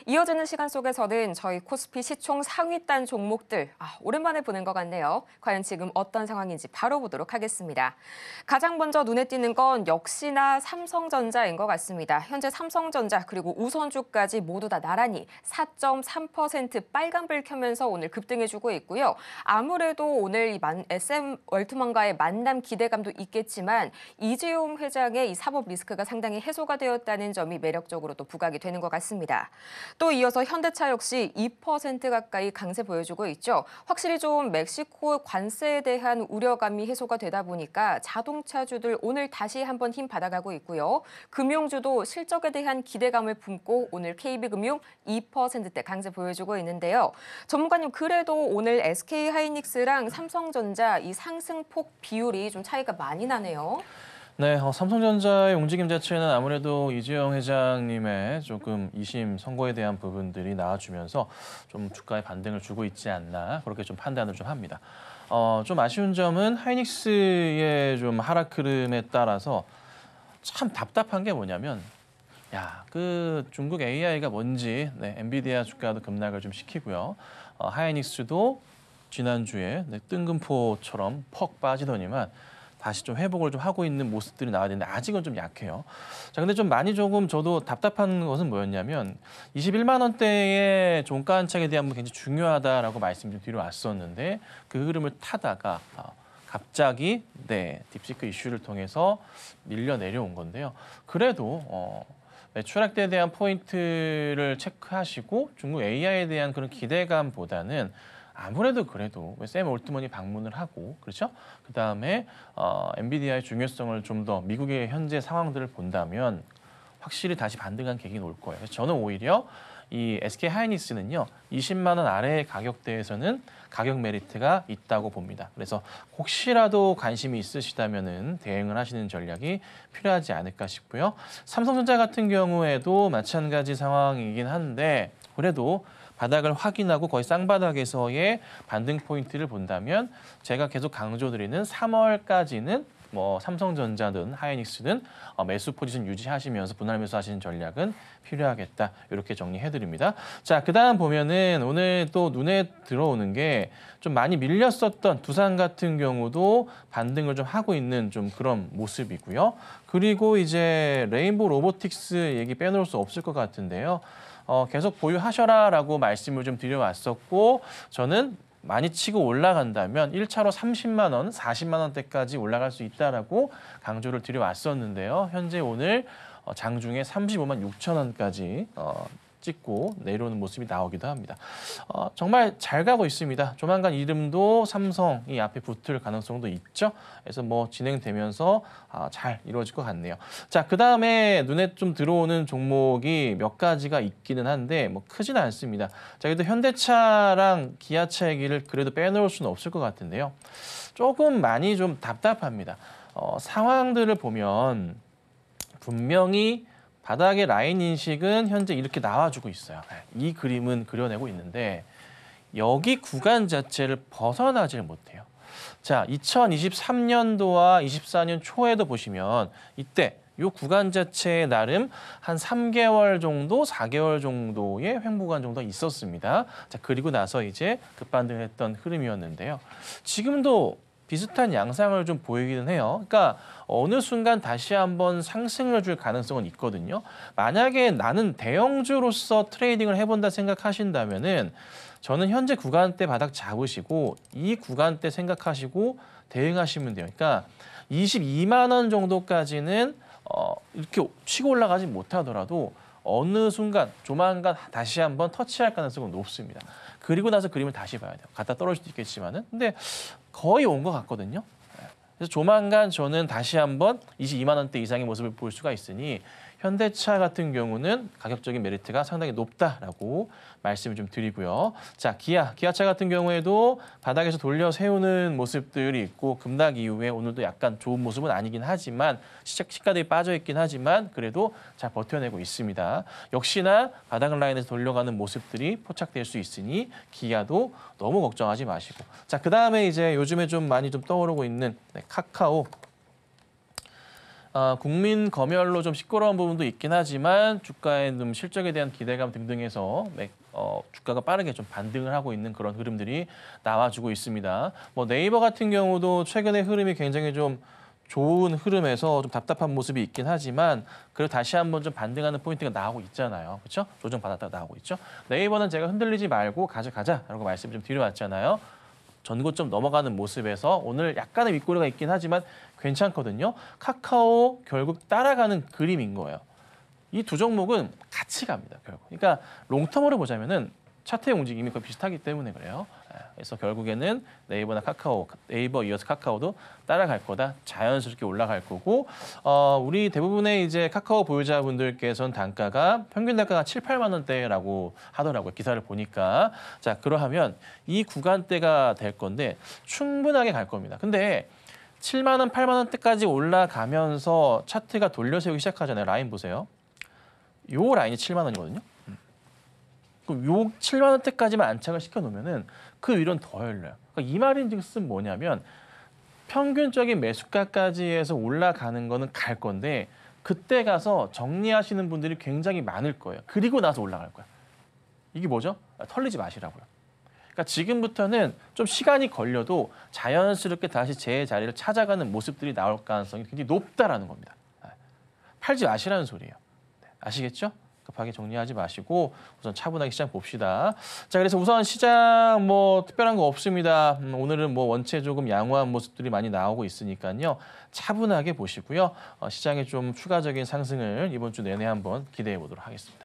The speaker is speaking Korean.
이어지는 시간 속에서는 저희 코스피 시총 상위 단 종목들 오랜만에 보는 것 같네요. 과연 지금 어떤 상황인지 바로 보도록 하겠습니다. 가장 먼저 눈에 띄는 건 역시나 삼성전자인 것 같습니다. 현재 삼성전자 그리고 우선주까지 모두 다 나란히 4.3% 빨간불 켜면서 오늘 급등해주고 있고요. 아무래도 오늘 이 SM 월트만과의 만남 기대감도 있겠지만 이재용 회장의 이 사법 리스크가 상당히 해소가 되었다는 점이 매력적으로 또 부각이 되는 것 같습니다. 또 이어서 현대차 역시 2% 가까이 강세 보여주고 있죠. 확실히 좀 멕시코 관세에 대한 우려감이 해소가 되다 보니까 자동차주들 오늘 다시 한번 힘 받아가고 있고요. 금융주도 실적에 대한 기대감을 품고 오늘 KB금융 2%대 강세 보여주고 있는데요. 전문가님, 그래도 오늘 SK하이닉스랑 삼성전자 이 상승폭 비율이 좀 차이가 많이 나네요. 네, 삼성전자의 움직임 자체는 아무래도 이재용 회장님의 조금 2심 선고에 대한 부분들이 나와주면서 좀 주가에 반등을 주고 있지 않나 그렇게 좀 판단을 좀 합니다. 좀 아쉬운 점은 하이닉스의 좀 하락 흐름에 따라서 참 답답한 게 뭐냐면 그 중국 AI가 뭔지 엔비디아 주가도 급락을 좀 시키고요. 하이닉스도 지난주에 뜬금포처럼 퍽 빠지더니만 다시 좀 회복을 좀 하고 있는 모습들이 나와야 되는데 아직은 좀 약해요. 자, 근데 좀 많이 조금 저도 답답한 것은 뭐였냐면 21만 원대의 종가 안착에 대한 부분이 굉장히 중요하다라고 말씀 좀 드려왔었는데 그 흐름을 타다가 갑자기 딥시크 이슈를 통해서 밀려 내려온 건데요. 그래도 매출액대에 대한 포인트를 체크하시고 중국 AI에 대한 그런 기대감보다는 아무래도 그래도 샘 올트먼이 방문을 하고 그렇죠? 그다음에 엔비디아의 중요성을 좀 더 미국의 현재 상황들을 본다면 확실히 다시 반등한 계기는 올 거예요. 그래서 저는 오히려 이 SK 하이닉스는요 20만 원 아래의 가격대에서는 가격 메리트가 있다고 봅니다. 그래서 혹시라도 관심이 있으시다면은 대응을 하시는 전략이 필요하지 않을까 싶고요. 삼성전자 같은 경우에도 마찬가지 상황이긴 한데 그래도 바닥을 확인하고 거의 쌍바닥에서의 반등 포인트를 본다면 제가 계속 강조드리는 3월까지는 삼성전자든 하이닉스든 매수 포지션 유지하시면서 분할 매수하시는 전략은 필요하겠다. 이렇게 정리해드립니다. 자, 그다음 보면은 오늘 또 눈에 들어오는 게 좀 많이 밀렸었던 두산 같은 경우도 반등을 좀 하고 있는 좀 그런 모습이고요. 그리고 이제 레인보우 로보틱스 얘기 빼놓을 수 없을 것 같은데요. 계속 보유하셔라라고 말씀을 좀 드려왔었고 저는 많이 치고 올라간다면 1차로 30만 원, 40만 원대까지 올라갈 수 있다라고 강조를 드려왔었는데요. 현재 오늘 장중에 35만 6천 원까지 찍고 내려오는 모습이 나오기도 합니다. 정말 잘 가고 있습니다. 조만간 이름도 삼성이 앞에 붙을 가능성도 있죠. 그래서 진행되면서 잘 이루어질 것 같네요. 자, 그다음에 눈에 좀 들어오는 종목이 몇 가지가 있기는 한데 크지는 않습니다. 자, 그래도 현대차랑 기아차 얘기를 그래도 빼놓을 수는 없을 것 같은데요. 조금 많이 좀 답답합니다. 상황들을 보면 분명히 바닥의 라인 인식은 현재 이렇게 나와주고 있어요. 이 그림은 그려내고 있는데 여기 구간 자체를 벗어나질 못해요. 자, 2023년도와 24년 초에도 보시면 이때 이 구간 자체에 나름 한 3개월 정도, 4개월 정도의 횡보간 정도 있었습니다. 자, 그리고 나서 이제 급반등했던 흐름이었는데요. 지금도 비슷한 양상을 좀 보이기는 해요. 그러니까 어느 순간 다시 한번 상승을 줄 가능성은 있거든요. 만약에 나는 대형주로서 트레이딩을 해본다 생각하신다면은 저는 현재 구간대 바닥 잡으시고 이 구간대 생각하시고 대응하시면 돼요. 그러니까 22만 원 정도까지는 이렇게 치고 올라가지 못하더라도 어느 순간 조만간 다시 한번 터치할 가능성은 높습니다. 그리고 나서 그림을 다시 봐야 돼요. 갖다 떨어질 수도 있겠지만은. 근데 거의 온 것 같거든요. 그래서 조만간 저는 다시 한번 22만 원대 이상의 모습을 볼 수가 있으니 현대차 같은 경우는 가격적인 메리트가 상당히 높다라고 말씀을 좀 드리고요. 자, 기아차 같은 경우에도 바닥에서 돌려 세우는 모습들이 있고 급락 이후에 오늘도 약간 좋은 모습은 아니긴 하지만 시가들이 빠져 있긴 하지만 그래도 잘 버텨내고 있습니다. 역시나 바닥 라인에서 돌려가는 모습들이 포착될 수 있으니 기아도 너무 걱정하지 마시고. 자, 그다음에 이제 요즘에 좀 많이 좀 떠오르고 있는 카카오. 국민 검열로 좀 시끄러운 부분도 있긴 하지만 주가의 좀 실적에 대한 기대감 등등해서 주가가 빠르게 좀 반등을 하고 있는 그런 흐름들이 나와주고 있습니다. 뭐 네이버 같은 경우도 최근의 흐름이 굉장히 좀 좋은 흐름에서 좀 답답한 모습이 있긴 하지만 그래도 다시 한번 좀 반등하는 포인트가 나오고 있잖아요. 그렇죠? 조정받았다가 나오고 있죠. 네이버는 제가 흔들리지 말고 가져가자라고 말씀 좀 드려왔잖아요. 전고점 넘어가는 모습에서 오늘 약간의 윗꼬리가 있긴 하지만 괜찮거든요. 카카오 결국 따라가는 그림인 거예요. 이 두 종목은 같이 갑니다, 결국. 그러니까 롱텀으로 보자면은 차트의 움직임이 거의 비슷하기 때문에 그래요. 그래서 결국에는 네이버나 카카오, 네이버 이어서 카카오도 따라갈 거다. 자연스럽게 올라갈 거고, 우리 대부분의 이제 카카오 보유자분들께서는 평균 단가가 7, 8만 원대라고 하더라고요. 기사를 보니까. 자, 그러하면 이 구간대가 될 건데 충분하게 갈 겁니다. 근데 7만 원, 8만 원대까지 올라가면서 차트가 돌려세우기 시작하잖아요. 라인 보세요. 요 라인이 7만 원이거든요. 그럼 요 7만 원대까지만 안착을 시켜놓으면은 그 위로는 더 열려요. 그러니까 이 말인즉슨 뭐냐면 평균적인 매수가까지 해서 올라가는 거는 갈 건데 그때 가서 정리하시는 분들이 굉장히 많을 거예요. 그리고 나서 올라갈 거야. 이게 뭐죠? 털리지 마시라고요. 그러니까 지금부터는 좀 시간이 걸려도 자연스럽게 다시 제 자리를 찾아가는 모습들이 나올 가능성이 굉장히 높다라는 겁니다. 팔지 마시라는 소리예요. 아시겠죠? 급하게 정리하지 마시고 우선 차분하게 시장 봅시다. 자, 그래서 우선 시장 뭐 특별한 거 없습니다. 오늘은 뭐 원체 조금 양호한 모습들이 많이 나오고 있으니까요. 차분하게 보시고요. 시장에 좀 추가적인 상승을 이번 주 내내 한번 기대해 보도록 하겠습니다.